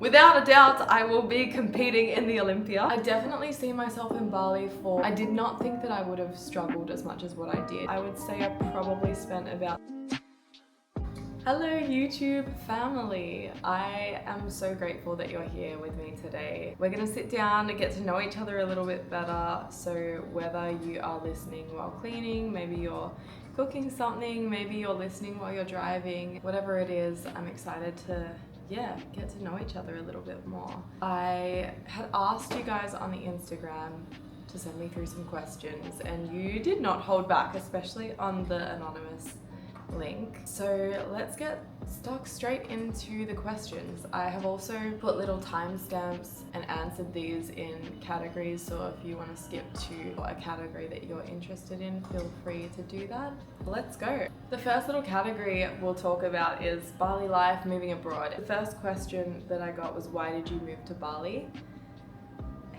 Without a doubt, I will be competing in the Olympia. I definitely see myself in Bali for, I did not think that I would have struggled as much as what I did. I would say I probably spent about... Hello YouTube family! I am so grateful that you're here with me today. We're gonna sit down and get to know each other a little bit better. So whether you are listening while cleaning, maybe you're cooking something, maybe you're listening while you're driving, whatever it is, I'm excited to get to know each other a little bit more. I had asked you guys on the Instagram to send me through some questions and you did not hold back, especially on the anonymous link. So let's get stuck straight into the questions. I have also put little timestamps and answered these in categories, so if you want to skip to a category that you're interested in, feel free to do that. Let's go. The first little category we'll talk about is Bali life, moving abroad. The first question that I got was, why did you move to Bali?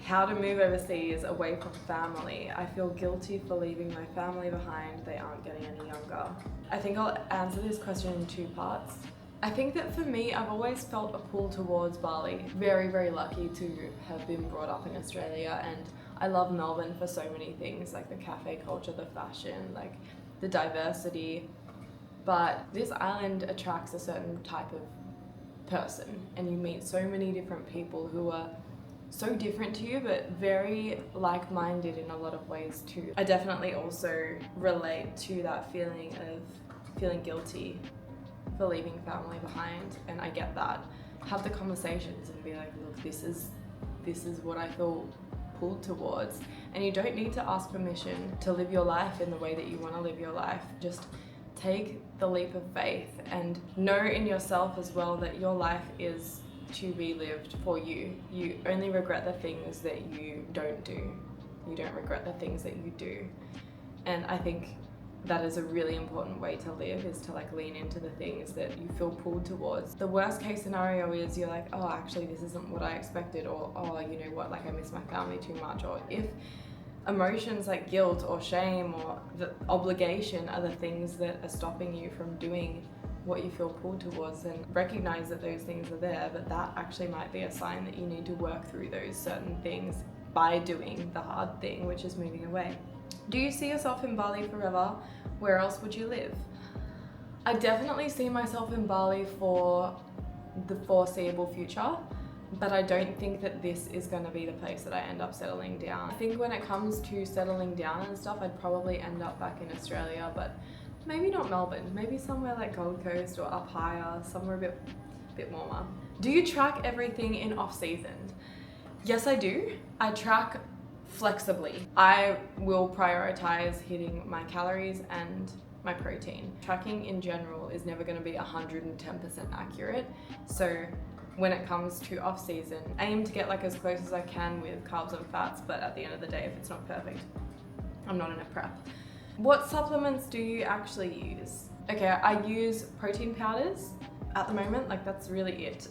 How to move overseas away from family. I feel guilty for leaving my family behind. They aren't getting any younger. I think I'll answer this question in two parts. I think that for me, I've always felt a pull towards Bali. Very, very lucky to have been brought up in Australia, and I love Melbourne for so many things, like the cafe culture, the fashion, like the diversity. But this island attracts a certain type of person, and you meet so many different people who are so different to you, but very like-minded in a lot of ways too. I definitely also relate to that feeling of feeling guilty for leaving family behind, and I get that. Have the conversations and be like, look, this is what I feel pulled towards, and you don't need to ask permission to live your life in the way that you want to live your life. Just take the leap of faith and know in yourself as well that your life is to be lived for you. You only regret the things that you don't do. You don't regret the things that you do. And I think that is a really important way to live, is to like lean into the things that you feel pulled towards. The worst case scenario is you're like, oh, actually this isn't what I expected, or oh, you know what, like I miss my family too much. Or if emotions like guilt or shame or the obligation are the things that are stopping you from doing what you feel pulled towards, and recognize that those things are there, but that actually might be a sign that you need to work through those certain things by doing the hard thing, which is moving away. Do you see yourself in Bali forever? Where else would you live? I definitely see myself in Bali for the foreseeable future, but I don't think that this is going to be the place that I end up settling down. I think when it comes to settling down and stuff, I'd probably end up back in Australia, but maybe not Melbourne, maybe somewhere like Gold Coast or up higher, somewhere a bit warmer. Do you track everything in off season? Yes, I do. I track flexibly. I will prioritize hitting my calories and my protein. Tracking in general is never going to be 110% accurate. So when it comes to off season, aim to get like as close as I can with carbs and fats, but at the end of the day, if it's not perfect, I'm not in a prep. What supplements do you actually use? Okay, I use protein powders at the moment, like that's really it.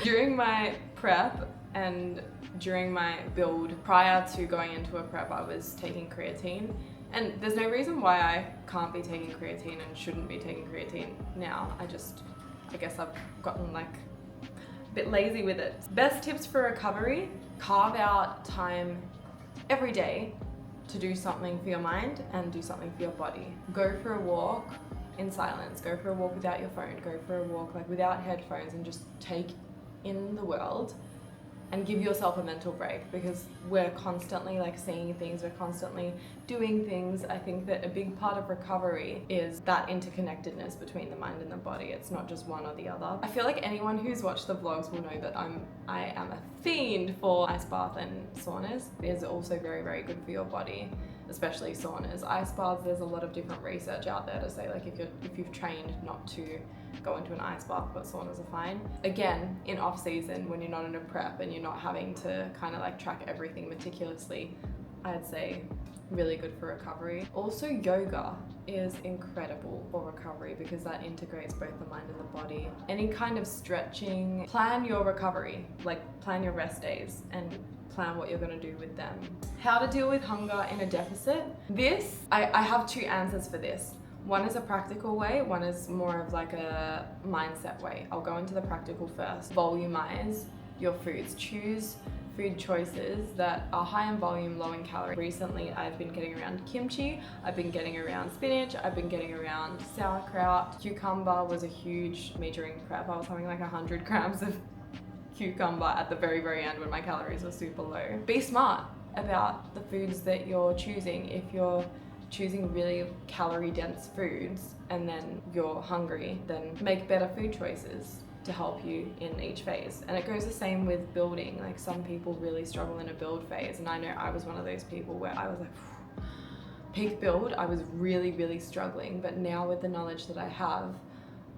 During my prep and during my build, prior to going into a prep, I was taking creatine, and there's no reason why I can't be taking creatine and shouldn't be taking creatine now. I guess I've gotten like a bit lazy with it. Best tips for recovery: carve out time every day to do something for your mind and do something for your body. Go for a walk in silence, go for a walk without your phone, go for a walk like without headphones, and just take in the world and give yourself a mental break, because we're constantly like seeing things, we're constantly doing things. I think that a big part of recovery is that interconnectedness between the mind and the body. It's not just one or the other. I feel like anyone who's watched the vlogs will know that I am a fiend for ice bath and saunas. It is also very, very good for your body, especially saunas. Ice baths, there's a lot of different research out there to say like if you've trained not to go into an ice bath, but saunas are fine. Again, in off season, when you're not in a prep and you're not having to kind of like track everything meticulously, I'd say really good for recovery. Also, yoga is incredible for recovery because that integrates both the mind and the body. Any kind of stretching, plan your recovery, like plan your rest days and plan what you're going to do with them. How to deal with hunger in a deficit. I have two answers for this. One is a practical way, one is more of like a mindset way. I'll go into the practical first. Volumize your foods. Choose food choices that are high in volume, low in calorie. Recently, I've been getting around kimchi, I've been getting around spinach, I've been getting around sauerkraut. Cucumber was a huge metering prep. I was having like 100 grams of cucumber at the very, very end when my calories were super low. Be smart about the foods that you're choosing. If you're choosing really calorie dense foods and then you're hungry, then make better food choices to help you in each phase. And it goes the same with building. Like some people really struggle in a build phase, and I know I was one of those people where I was like, peak build, I was really, really struggling. But now with the knowledge that I have,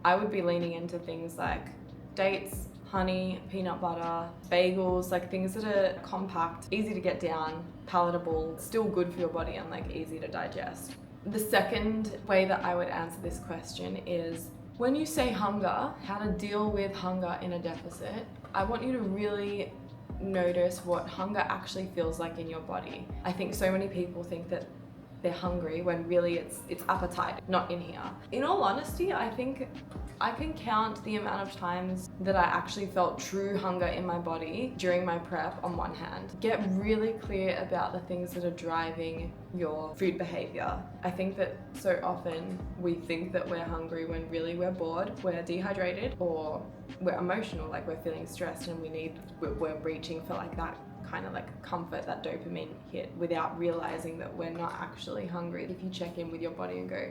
I would be leaning into things like dates, honey, peanut butter, bagels, like things that are compact, easy to get down, palatable, still good for your body and like easy to digest. The second way that I would answer this question is, when you say hunger, how to deal with hunger in a deficit, I want you to really notice what hunger actually feels like in your body. I think so many people think that they're hungry when really it's appetite, not in here. In all honesty, I think I can count the amount of times that I actually felt true hunger in my body during my prep on one hand. Get really clear about the things that are driving your food behavior. I think that so often we think that we're hungry when really we're bored, we're dehydrated, or we're emotional, like we're feeling stressed and we're reaching for like that kind of like comfort, that dopamine hit, without realizing that we're not actually hungry. If you check in with your body and go,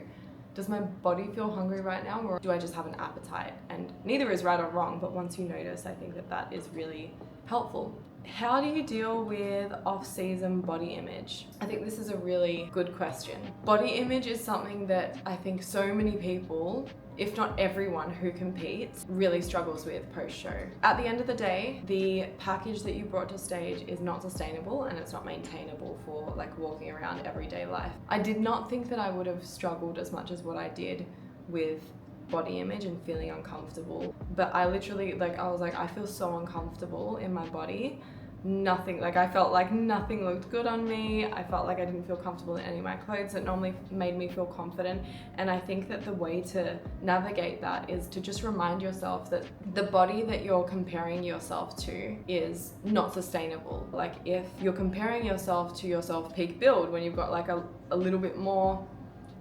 does my body feel hungry right now, or do I just have an appetite? And neither is right or wrong, but once you notice, I think that that is really helpful. How do you deal with off-season body image? I think this is a really good question. Body image is something that I think so many people, if not everyone who competes, really struggles with post-show. At the end of the day, the package that you brought to stage is not sustainable and it's not maintainable for like walking around everyday life. I did not think that I would have struggled as much as what I did with body image and feeling uncomfortable, but I literally I was like, I feel so uncomfortable in my body. Nothing, like I felt like nothing looked good on me. I felt like I didn't feel comfortable in any of my clothes that normally made me feel confident. And I think that the way to navigate that is to just remind yourself that the body that you're comparing yourself to is not sustainable. Like if you're comparing yourself to yourself peak build when you've got like a little bit more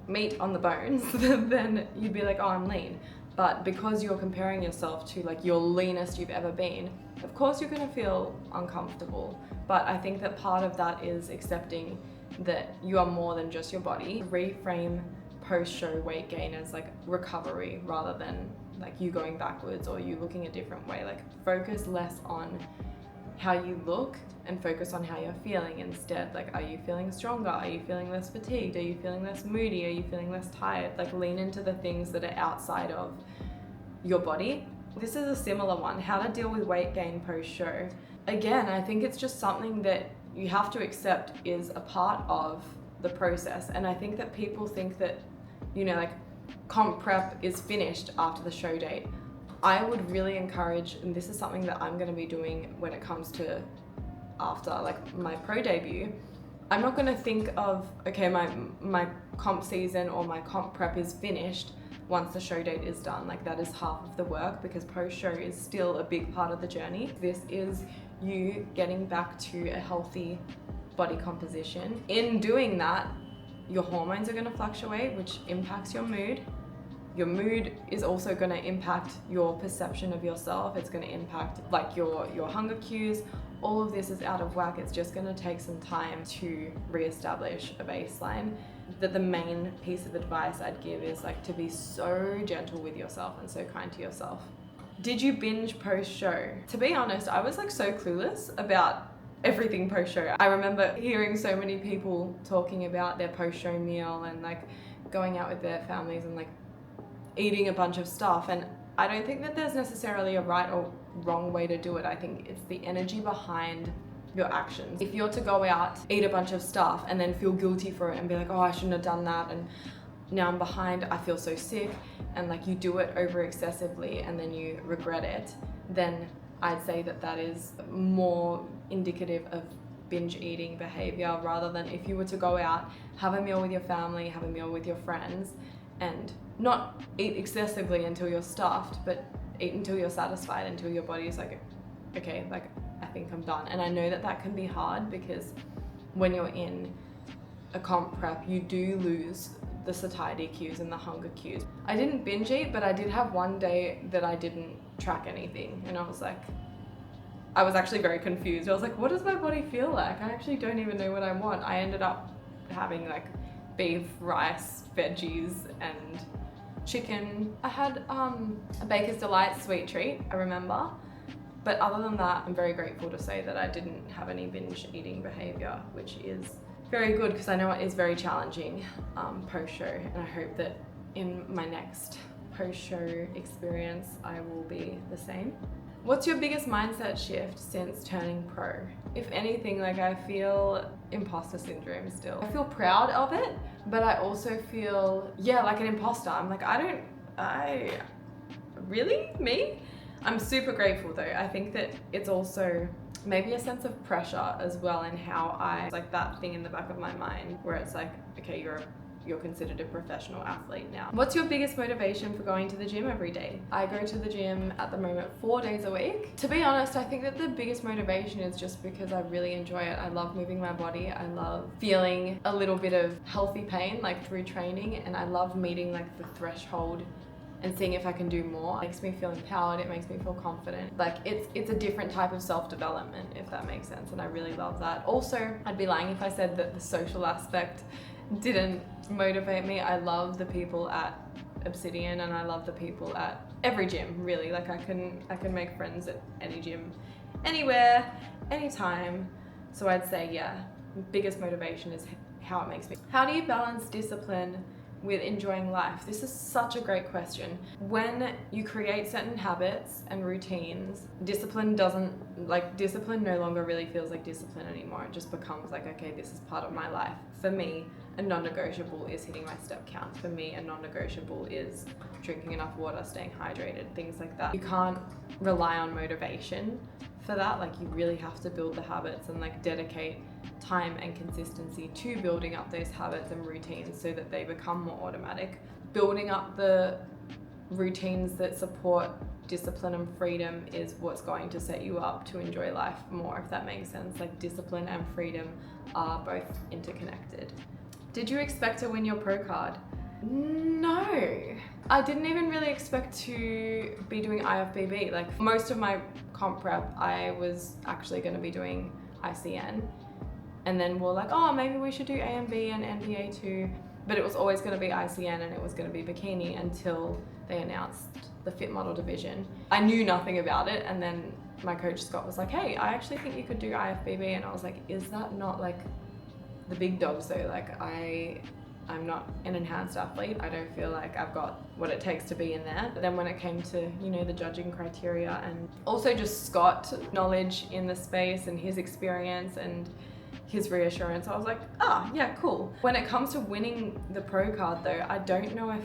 meat on the bones, then you'd be like, oh, I'm lean. But because you're comparing yourself to like your leanest you've ever been, of course you're gonna feel uncomfortable. But I think that part of that is accepting that you are more than just your body. Reframe post-show weight gain as like recovery rather than like you going backwards or you looking a different way. Like focus less on how you look and focus on how you're feeling instead. Like, are you feeling stronger? Are you feeling less fatigued? Are you feeling less moody? Are you feeling less tired? Like lean into the things that are outside of your body. This is a similar one, how to deal with weight gain post-show. Again, I think it's just something that you have to accept is a part of the process. And I think that people think that, you know, like comp prep is finished after the show date. I would really encourage, and this is something that I'm going to be doing when it comes to after like my pro debut, I'm not going to think of, okay, my comp season or my comp prep is finished once the show date is done. Like that is half of the work because post-show is still a big part of the journey. This is you getting back to a healthy body composition. In doing that, your hormones are going to fluctuate, which impacts your mood. Your mood is also going to impact your perception of yourself. It's going to impact like your hunger cues. All of this is out of whack. It's just going to take some time to reestablish a baseline. That the main piece of advice I'd give is like to be so gentle with yourself and so kind to yourself. Did you binge post-show? To be honest, I was like so clueless about everything post-show. I remember hearing so many people talking about their post-show meal and like going out with their families and like eating a bunch of stuff, and I don't think that there's necessarily a right or wrong way to do it. I think it's the energy behind your actions. If you're to go out, eat a bunch of stuff and then feel guilty for it and be like, oh, I shouldn't have done that and now I'm behind, I feel so sick, and like you do it over excessively and then you regret it, then I'd say that that is more indicative of binge eating behavior rather than if you were to go out, have a meal with your family, have a meal with your friends, and not eat excessively until you're stuffed, but eat until you're satisfied, until your body's like, okay, like I think I'm done. And I know that that can be hard because when you're in a comp prep, you do lose the satiety cues and the hunger cues. I didn't binge eat, but I did have one day that I didn't track anything, and I was actually very confused. I was like, what does my body feel like? I actually don't even know what I want. I ended up having like beef, rice, veggies, and chicken. I had a Baker's Delight sweet treat, I remember. But other than that, I'm very grateful to say that I didn't have any binge eating behavior, which is very good because I know it is very challenging post-show, and I hope that in my next post-show experience, I will be the same. What's your biggest mindset shift since turning pro? If anything, like I feel imposter syndrome still. I feel proud of it, but I also feel, yeah, like an imposter. I'm like, really? Me? I'm super grateful though. I think that it's also maybe a sense of pressure as well in how like that thing in the back of my mind where it's like, okay, you're considered a professional athlete now. What's your biggest motivation for going to the gym every day? I go to the gym at the moment 4 days a week. To be honest, I think that the biggest motivation is just because I really enjoy it. I love moving my body. I love feeling a little bit of healthy pain like through training, and I love meeting like the threshold and seeing if I can do more. It makes me feel empowered, it makes me feel confident. Like it's a different type of self-development, if that makes sense, and I really love that. Also, I'd be lying if I said that the social aspect didn't motivate me. I love the people at Obsidian, and I love the people at every gym, really. Like I can make friends at any gym, anywhere, anytime. So I'd say, yeah, biggest motivation is how it makes me. How do you balance discipline with enjoying life? This is such a great question. When you create certain habits and routines, discipline no longer really feels like discipline anymore. It just becomes like, okay, this is part of my life. For me, a non-negotiable is hitting my step count. For me, a non-negotiable is drinking enough water, staying hydrated, things like that. You can't rely on motivation for that. Like you really have to build the habits and like dedicate time and consistency to building up those habits and routines so that they become more automatic. Building up the routines that support discipline and freedom is what's going to set you up to enjoy life more, if that makes sense. Like discipline and freedom are both interconnected. Did you expect to win your pro card? No, I didn't even really expect to be doing IFBB. Like most of my comp prep, I was actually going to be doing ICN. And then we're like, oh, maybe we should do AMB and NBA too. But it was always going to be ICN and it was going to be bikini until they announced the fit model division. I knew nothing about it, and then my coach Scott was like, hey, I actually think you could do IFBB. And I was like, is that not like the big dogs though? Like I'm not an enhanced athlete. I don't feel like I've got what it takes to be in there. But then when it came to, you know, the judging criteria and also just Scott's knowledge in the space and his experience and his reassurance, I was like, ah, yeah, cool. When it comes to winning the pro card though, I don't know if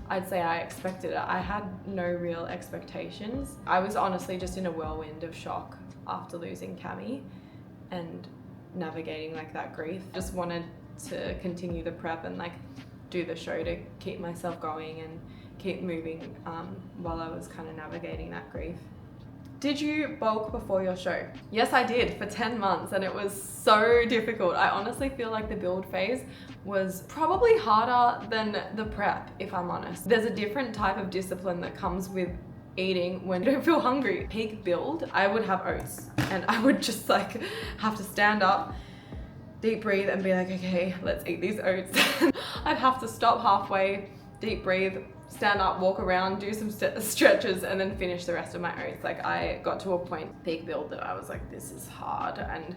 I'd say I expected it. I had no real expectations. I was honestly just in a whirlwind of shock after losing Cami and navigating like that grief. Just wanted to continue the prep and like do the show to keep myself going and keep moving while I was kind of navigating that grief. Did you bulk before your show? Yes, I did for 10 months, and it was so difficult. I honestly feel like the build phase was probably harder than the prep, if I'm honest. There's a different type of discipline that comes with eating when you don't feel hungry. Peak build, I would have oats, and I would just like have to stand up, deep breathe, and be like, okay, let's eat these oats. I'd have to stop halfway, deep breathe, stand up, walk around, do some stretches, and then finish the rest of my oats. Like I got to a point, peak build, that I was like, this is hard. And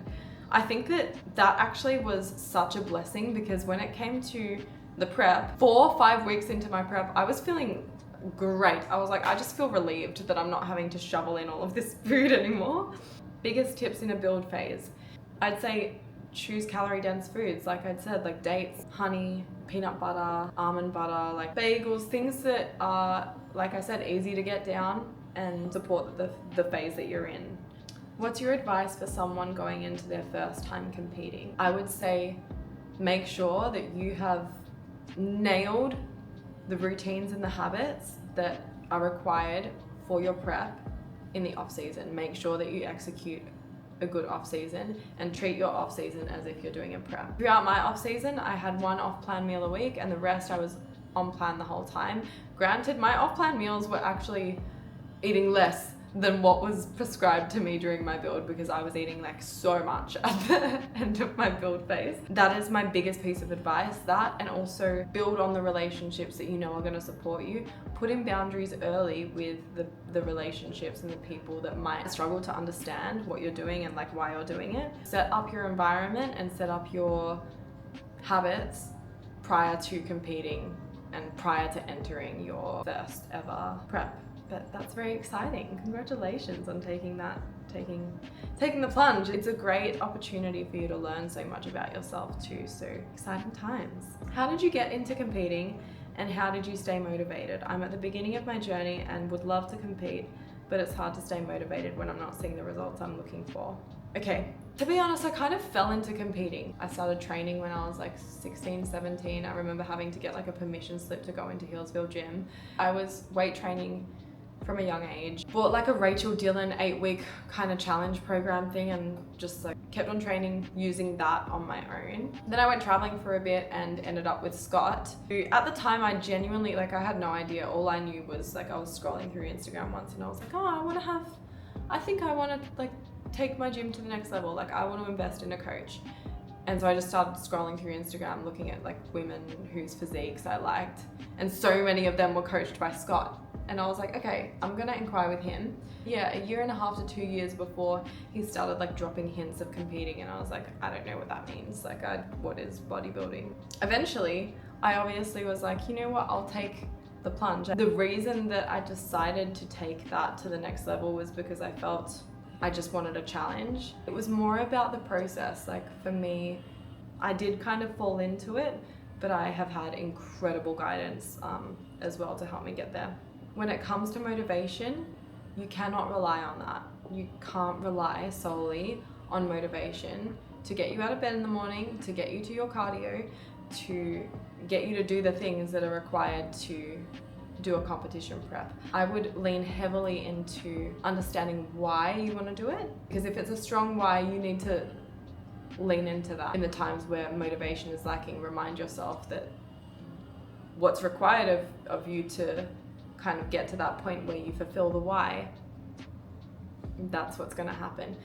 I think that actually was such a blessing, because when it came to the prep, 4 or 5 weeks into my prep, I was feeling great. I was like, I just feel relieved that I'm not having to shovel in all of this food anymore. Biggest tips in a build phase. I'd say choose calorie dense foods, like I'd said, like dates, honey, peanut butter, almond butter, like bagels, things that are, like I said, easy to get down and support the phase that you're in. What's your advice for someone going into their first time competing? I would say make sure that you have nailed the routines and the habits that are required for your prep in the off season. Make sure that you execute a good off season and treat your off season as if you're doing a prep. Throughout my off season, I had one off plan meal a week and the rest I was on plan the whole time. Granted, my off plan meals were actually eating less than what was prescribed to me during my build because I was eating like so much at the end of my build phase. That is my biggest piece of advice, that, and also build on the relationships that you know are going to support you. Put in boundaries early with the relationships and the people that might struggle to understand what you're doing and like why you're doing it. Set up your environment and set up your habits prior to competing and prior to entering your first ever prep. But that's very exciting. Congratulations on taking the plunge. It's a great opportunity for you to learn so much about yourself too, so exciting times. How did you get into competing and how did you stay motivated? I'm at the beginning of my journey and would love to compete, but it's hard to stay motivated when I'm not seeing the results I'm looking for. Okay, to be honest, I kind of fell into competing. I started training when I was like 16, 17. I remember having to get like a permission slip to go into Hillsville Gym. I was weight training from a young age. Bought like a Rachel Dillon 8-week kind of challenge program thing and just like kept on training using that on my own. Then I went traveling for a bit and ended up with Scott, who at the time I genuinely, like I had no idea. All I knew was like I was scrolling through Instagram once and I was like, oh, I think I want to like take my gym to the next level. Like I want to invest in a coach. And so I just started scrolling through Instagram looking at like women whose physiques I liked. And so many of them were coached by Scott. And I was like, okay, I'm gonna inquire with him. Yeah, 1.5 years to 2 years before he started like dropping hints of competing, and I was like, I don't know what that means. Like, what is bodybuilding? Eventually, I obviously was like, you know what, I'll take the plunge. The reason that I decided to take that to the next level was because I felt I just wanted a challenge. It was more about the process. Like for me, I did kind of fall into it, but I have had incredible guidance as well to help me get there. When it comes to motivation, you cannot rely on that. You can't rely solely on motivation to get you out of bed in the morning, to get you to your cardio, to get you to do the things that are required to do a competition prep. I would lean heavily into understanding why you want to do it, because if it's a strong why, you need to lean into that. In the times where motivation is lacking, remind yourself that what's required of you to kind of get to that point where you fulfill the why, that's what's going to happen.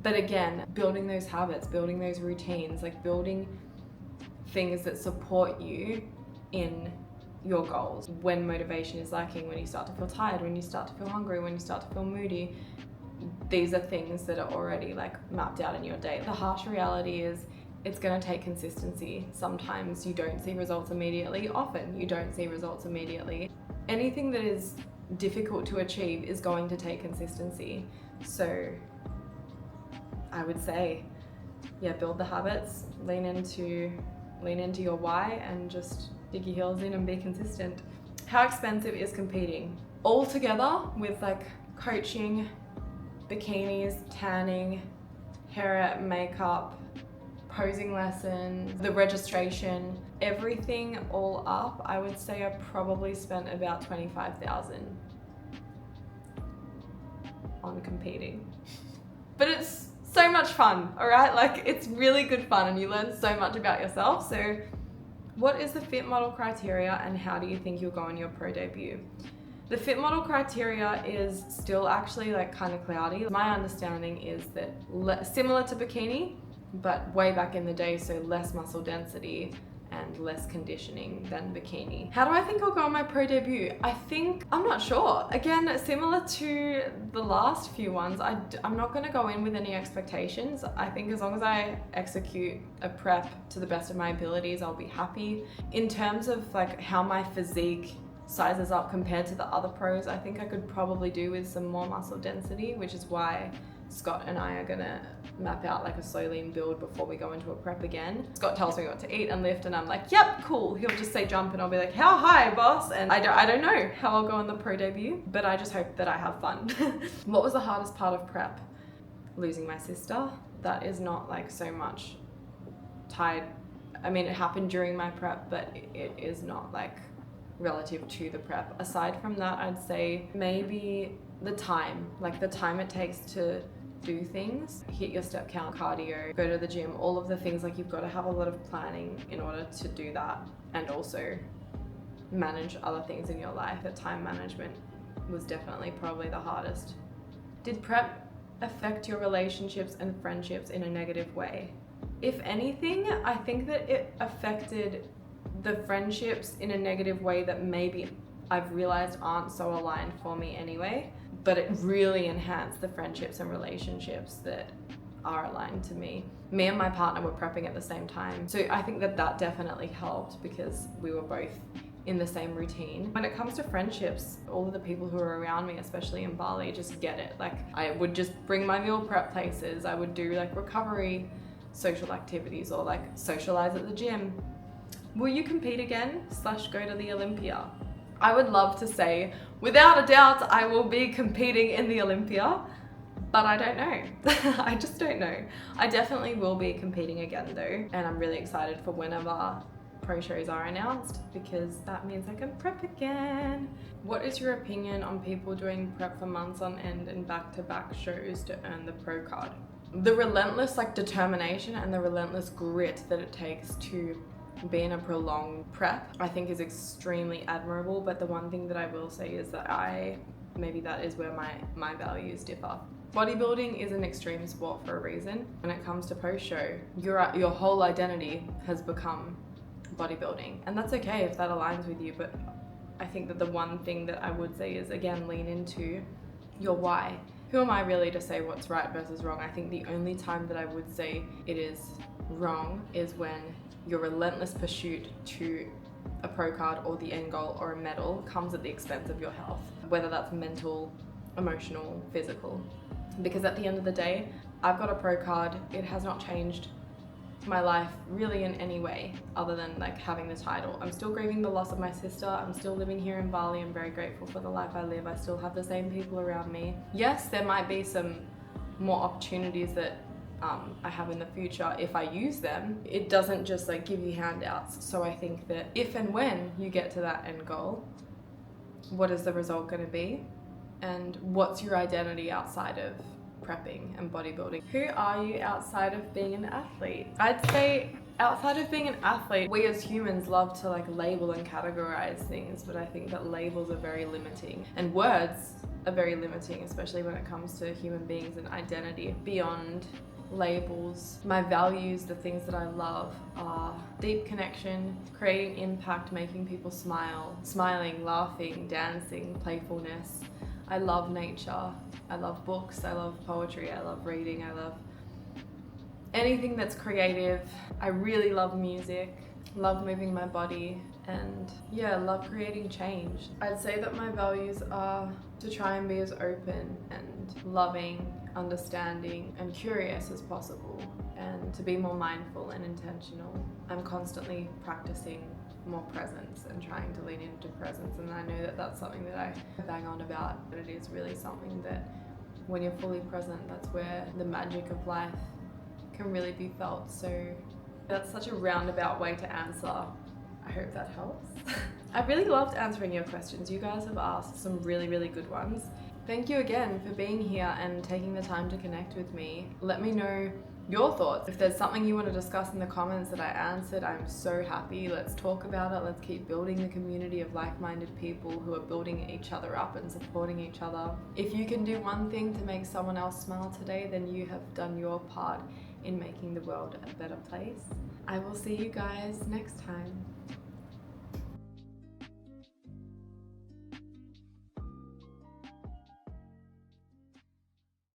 But again, building those habits, building those routines, like building things that support you in your goals. When motivation is lacking, when you start to feel tired, when you start to feel hungry, when you start to feel moody, these are things that are already like mapped out in your day. The harsh reality is it's going to take consistency. Sometimes you don't see results immediately. Often you don't see results immediately. Anything that is difficult to achieve is going to take consistency. So I would say, yeah, build the habits, lean into your why, and just dig your heels in and be consistent. How expensive is competing? All together with like coaching, bikinis, tanning, hair, makeup, posing lessons, the registration, everything all up, I would say I probably spent about $25,000 on competing. But it's so much fun, all right? Like it's really good fun and you learn so much about yourself. So what is the fit model criteria and how do you think you'll go on your pro debut? The fit model criteria is still actually like kind of cloudy. My understanding is that similar to bikini, but way back in the day, so less muscle density and less conditioning than bikini. How do I think I'll go on my pro debut? I'm not sure. Again, similar to the last few ones, I'm not gonna go in with any expectations. I think as long as I execute a prep to the best of my abilities, I'll be happy. In terms of like how my physique sizes up compared to the other pros, I think I could probably do with some more muscle density, which is why Scott and I are gonna map out like a slow lean build before we go into a prep again. Scott tells me what to eat and lift and I'm like, yep, cool. He'll just say jump and I'll be like, how high, boss? And I don't know how I'll go on the pro debut, but I just hope that I have fun. What was the hardest part of prep? Losing my sister. That is not like so much tied. I mean, it happened during my prep, but it is not like relative to the prep. Aside from that, I'd say maybe the time it takes to do things, hit your step count, cardio, go to the gym, all of the things. Like, you've got to have a lot of planning in order to do that, and also manage other things in your life. The time management was definitely probably the hardest. Did prep affect your relationships and friendships in a negative way? If anything, I think that it affected the friendships in a negative way that maybe I've realized aren't so aligned for me anyway, but it really enhanced the friendships and relationships that are aligned to me. Me and my partner were prepping at the same time, so I think that that definitely helped because we were both in the same routine. When it comes to friendships, all of the people who are around me, especially in Bali, just get it. Like, I would just bring my meal prep places, I would do like recovery social activities, or like socialize at the gym. Will you compete again / go to the Olympia? I would love to say, without a doubt, I will be competing in the Olympia, but I don't know. I just don't know. I definitely will be competing again though, and I'm really excited for whenever pro shows are announced, because that means I can prep again. What is your opinion on people doing prep for months on end and back-to-back shows to earn the pro card? The relentless determination and the relentless grit that it takes to be in a prolonged prep, I think, is extremely admirable. But the one thing that I will say is that maybe that is where my values differ. Bodybuilding is an extreme sport for a reason. When it comes to post-show, your whole identity has become bodybuilding, and that's okay if that aligns with you. But I think that the one thing that I would say is, again, lean into your why. Who am I really to say what's right versus wrong? I think the only time that I would say it is wrong is when your relentless pursuit to a pro card or the end goal or a medal comes at the expense of your health, whether that's mental, emotional, physical. Because at the end of the day, I've got a pro card. It has not changed my life really in any way other than like having the title. I'm still grieving the loss of my sister. I'm still living here in Bali. I'm very grateful for the life I live. I still have the same people around me. Yes, there might be some more opportunities that I have in the future if I use them. It doesn't just give you handouts. So I think that if and when you get to that end goal, what is the result going to be? And what's your identity outside of prepping and bodybuilding? Who are you outside of being an athlete? I'd say outside of being an athlete, we as humans love to label and categorize things, but I think that labels are very limiting, and words are very limiting, especially when it comes to human beings and identity. Beyond labels, my values, the things that I love, are deep connection, creating impact, making people smile, smiling, laughing, dancing, playfulness. I love nature. I love books. I love poetry. I love reading. I love anything that's creative. I really love music, love moving my body, and yeah, love creating change. I'd say that my values are to try and be as open and loving, understanding, and curious as possible, and to be more mindful and intentional. I'm constantly practicing more presence and trying to lean into presence, and I know that that's something that I bang on about, but it is really something that when you're fully present, that's where the magic of life can really be felt. So that's such a roundabout way to answer. I hope that helps. I really loved answering your questions. You guys have asked some really, really good ones. Thank you again for being here and taking the time to connect with me. Let me know your thoughts. If there's something you want to discuss in the comments that I answered, I'm so happy. Let's talk about it. Let's keep building the community of like-minded people who are building each other up and supporting each other. If you can do one thing to make someone else smile today, then you have done your part in making the world a better place. I will see you guys next time.